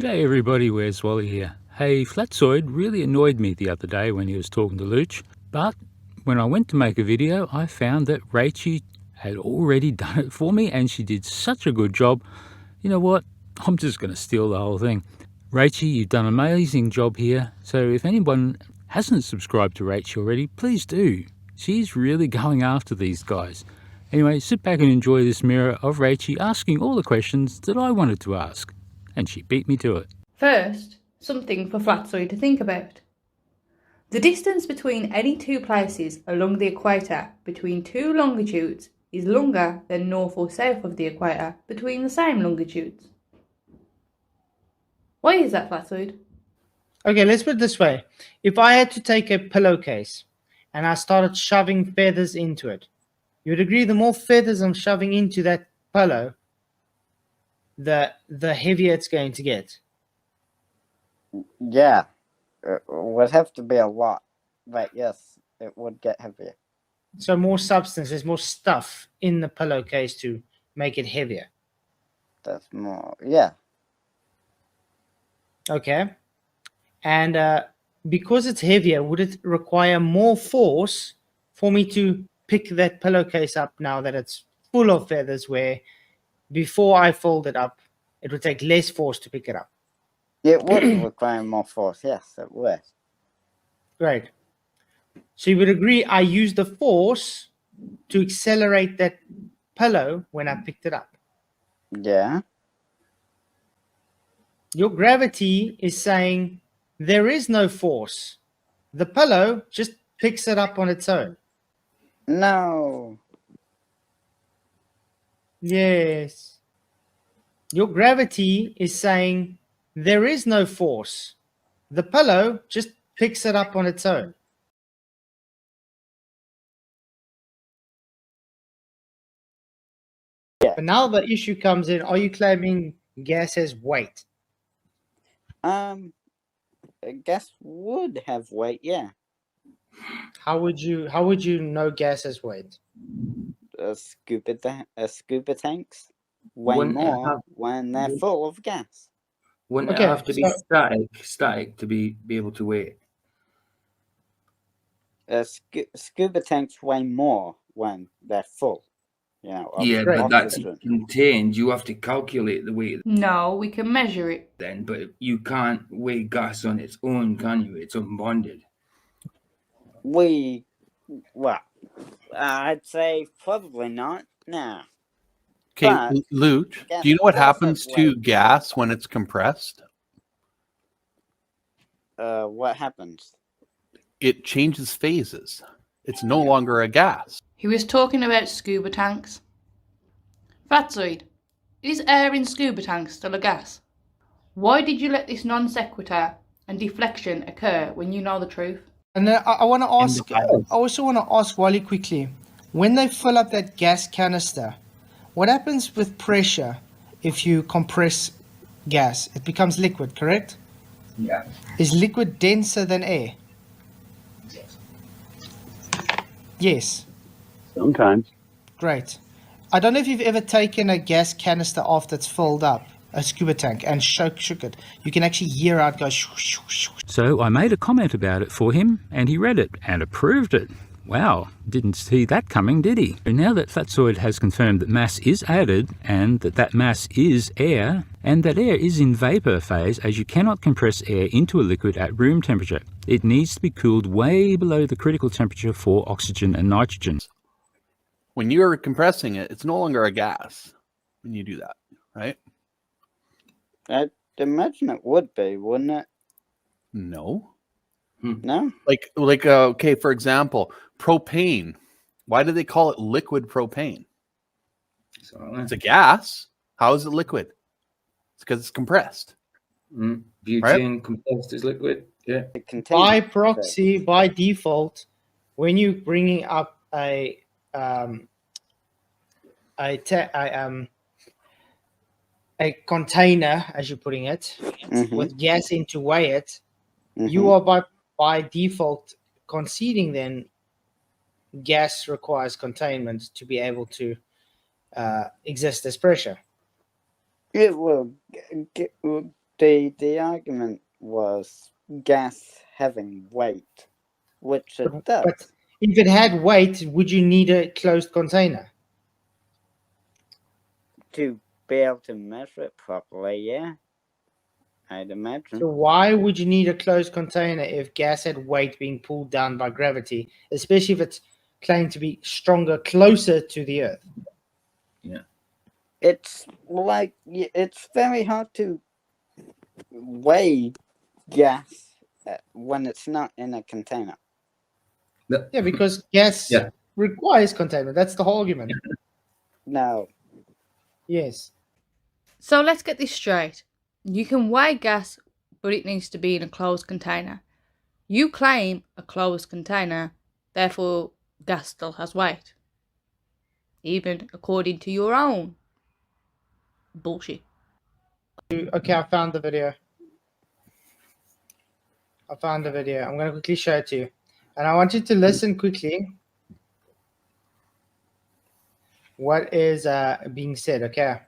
G'day everybody, where's Wally here? Hey, Flatzoid really annoyed me the other day when he was talking to Luch, but when I went to make a video, I found that Rachie had already done it for me and she did such a good job. You know what? I'm just going to steal the whole thing. Rachie, you've done an amazing job here, so if anyone hasn't subscribed to Rachie already, please do. She's really going after these guys. Anyway, sit back and enjoy this mirror of Rachie asking all the questions that I wanted to ask. And she beat me to it. First, something for Flatzoid to think about. The distance between any two places along the equator between two longitudes is longer than north or south of the equator between the same longitudes. Why is that, Flatzoid? Okay, let's put it this way. If I had to take a pillowcase and I started shoving feathers into it, you would agree the more feathers I'm shoving into that pillow, the heavier it's going to get. Yeah, it would have to be a lot, but yes, it would get heavier. So more substance, there's more stuff in the pillowcase to make it heavier. That's more, yeah. Okay. And because it's heavier, would it require more force for me to pick that pillowcase up now that it's full of feathers, where before I fold it up, it would take less force to pick it up? It would require more force, yes, it would. Right. So you would agree I used the force to accelerate that pillow when I picked it up. Yeah. Your gravity is saying there is no force. The pillow just picks it up on its own. No. Yes. Your gravity is saying there is no force. The pillow just picks it up on its own. Yeah. But now the issue comes in, are you claiming gas has weight? Gas would have weight, yeah. How would you know gas has weight? Scuba tanks weigh Wouldn't it more have- when they're full of gas. Wouldn't Okay, it have to be so- static to be able to weigh it? Scuba tanks weigh more when they're full. You know, of Yeah, but that's oxygen. contained. You have to calculate the weight No, we can measure it. then, but you can't weigh gas on its own, can you? It's unbonded. Well, I'd say probably not. No. Okay, But Luch, gas do you know what does have happens to weight. gas when it's compressed? What happens? It changes phases. It's no longer a gas. He was talking about scuba tanks. Flatzoid, is air in scuba tanks still a gas? Why did you let this non sequitur and deflection occur when you know the truth? And I want to ask, the I pilot. also want to ask Wally quickly, when they fill up that gas canister, what happens with pressure if you compress gas? It becomes liquid, correct? Yeah. Is liquid denser than air? Yes. Sometimes. Great. I don't know if you've ever taken a gas canister after it's filled up, a scuba tank, and shook it. You can actually hear out go shoo, shoo, shoo. So I made a comment about it for him and he read it and approved it. Wow, didn't see that coming, did he? And now that Flatzoid has confirmed that mass is added and that mass is air, and that air is in vapor phase, as you cannot compress air into a liquid at room temperature. It needs to be cooled way below the critical temperature for oxygen and nitrogen. When you're compressing it, it's no longer a gas when you do that, right? I'd imagine it would be, wouldn't it? No. No? Like okay, for example, propane. Why do they call it liquid propane? So, It's a gas. How is it liquid? It's because it's compressed. butane compressed is liquid. Yeah. It contains By proxy, by default, when you're bringing up a container, as you're putting it, Mhm. with gas in to weigh it, Mhm. you are by default conceding then gas requires containment to be able to exist as pressure. It will The argument was gas having weight, which it does. But if it had weight, would you need a closed container? To be able to measure it properly, yeah. I'd imagine. So why would you need a closed container if gas had weight being pulled down by gravity, especially if it's claimed to be stronger closer to the Earth? It's like, it's very hard to weigh gas when it's not in a container. Yeah, because gas Yeah. requires container. That's the whole argument. No. Yes. So let's get this straight. You can weigh gas, but it needs to be in a closed container. You claim a closed container, therefore gas still has weight. Even according to your own bullshit. Okay, I found the video. I'm going to quickly show it to you. And I want you to listen quickly. What is being said, okay?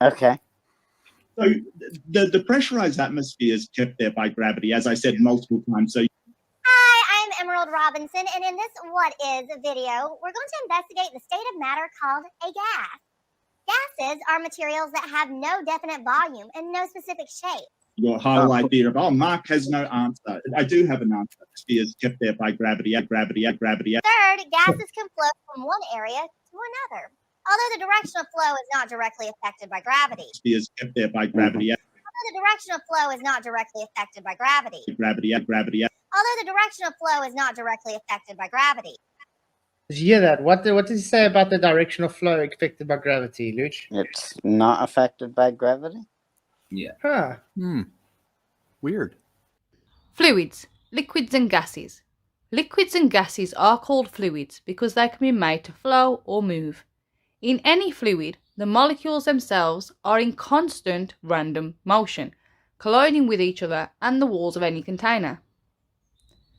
Okay. So the pressurized atmosphere is kept there by gravity, as I said multiple times. So Hi, I'm Emerald Robinson, and in this What Is video, we're going to investigate the state of matter called a gas. Gases are materials that have no definite volume and no specific shape. your whole idea of, Mark has no answer. I do have an answer. The atmosphere is kept there by gravity. Third, gases can flow from one area to another, although the direction of flow is not directly affected by gravity. The atmosphere is kept there by gravity. Although the direction of flow is not directly affected by gravity. Although the direction of flow is not directly affected by gravity. Did you hear that? What did he say about the direction of flow affected by gravity, Luch? It's not affected by gravity? Huh. Weird. Fluids, liquids and gases. Liquids and gases are called fluids because they can be made to flow or move. In any fluid, the molecules themselves are in constant random motion, colliding with each other and the walls of any container.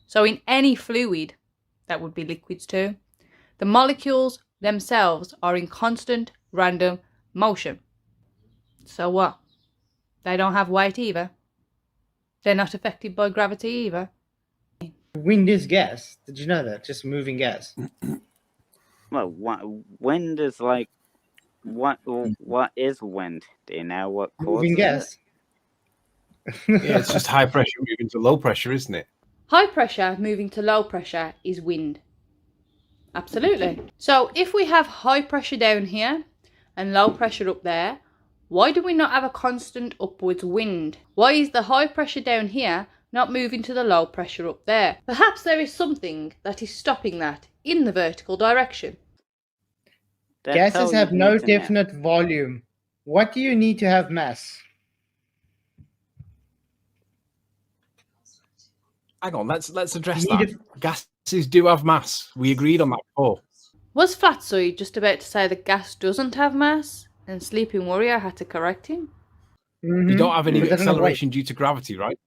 So in any fluid, that would be liquids too, the molecules themselves are in constant random motion. So what? They don't have weight either. They're not affected by gravity either. Wind is gas. Did you know that? Just moving gas. Well, wind is like, what is wind? Do you know what causes Moving gas. Yeah, it's just high pressure moving to low pressure, isn't it? High pressure moving to low pressure is wind. Absolutely. So if we have high pressure down here and low pressure up there, why do we not have a constant upwards wind? Why is the high pressure down here not moving to the low pressure up there? Perhaps there is something that is stopping that in the vertical direction. Gases have no definite volume. What do you need to have mass? Hang on, let's address You need that. Gases do have mass. We agreed on that before. Was Flatzoid just about to say that gas doesn't have mass and Sleeping Warrior had to correct him? Mhm. You don't have any But that doesn't acceleration due to gravity, right?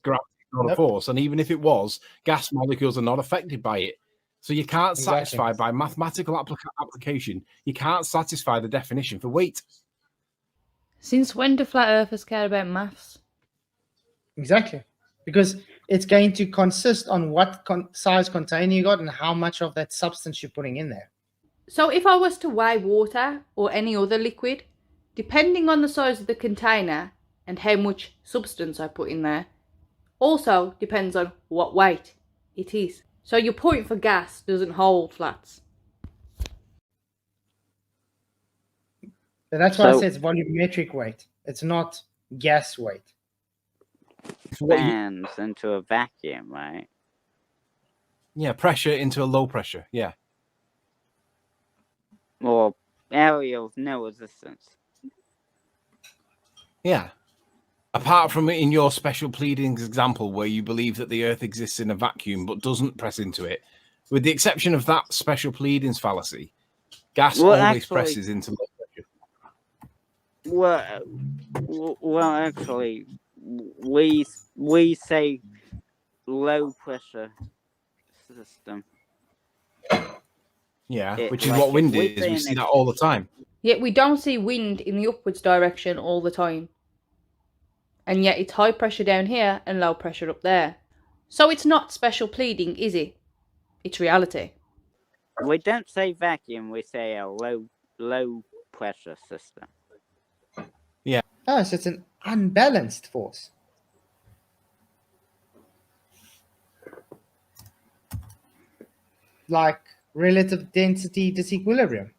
Gravity is not a Nope. force, and even if it was, gas molecules are not affected by it. So you can't Exactly. satisfy by mathematical application. You can't satisfy the definition for weight. Since when do flat earthers care about maths? Exactly. Because it's going to consist on what size container you got and how much of that substance you're putting in there. So if I was to weigh water or any other liquid, depending on the size of the container and how much substance I put in there, also depends on what weight it is. So your point for gas doesn't hold, Flats. So that's why I So- say it's volumetric weight. It's not gas weight. Expands into a vacuum, right? Yeah, pressure into a low pressure. Yeah. Or area with no resistance. Yeah. Apart from in your special pleadings example where you believe that the Earth exists in a vacuum but doesn't press into it, with the exception of that special pleadings fallacy, gas Well, always actually- presses into low pressure. Well, actually, we say low pressure system. Yeah, It- which is like what if wind we is. say We an see that all the time. Yet we don't see wind in the upwards direction all the time. And yet it's high pressure down here and low pressure up there. So it's not special pleading, is it? It's reality. We don't say vacuum, we say a low pressure system. Oh, so it's an unbalanced force. Like relative density disequilibrium.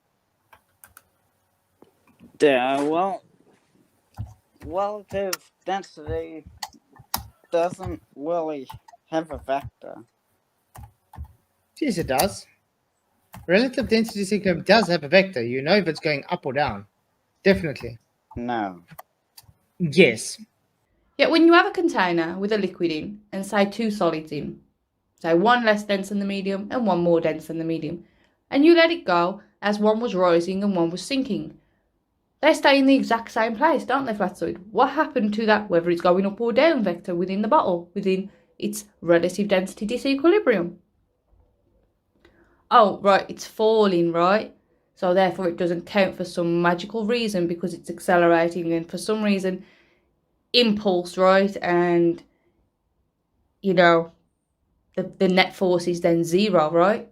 Well, relative density doesn't really have a vector. Yes, it does. Relative density disequilibrium does have a vector. You know if it's going up or down. Definitely. No. Yes. Yet when you have a container with a liquid in and say two solids in, say one less dense than the medium and one more dense than the medium, and you let it go as one was rising and one was sinking, they stay in the exact same place, don't they, Flatzoid? What happened to that, whether it's going up or down vector within the bottle, within its relative density disequilibrium? Oh, right, it's falling, right? So therefore it doesn't count for some magical reason because it's accelerating and for some reason impulse, right? And, you know, the net force is then zero, right?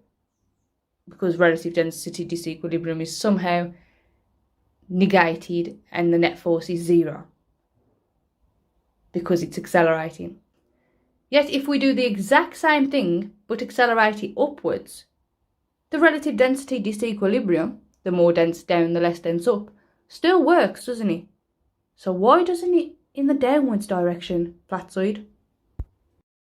Because relative density disequilibrium is somehow negated and the net force is zero because it's accelerating. Yet if we do the exact same thing but accelerate it upwards, the relative density disequilibrium, the more dense down, the less dense up, still works, doesn't it? So why doesn't it in the downwards direction, Flatzoid?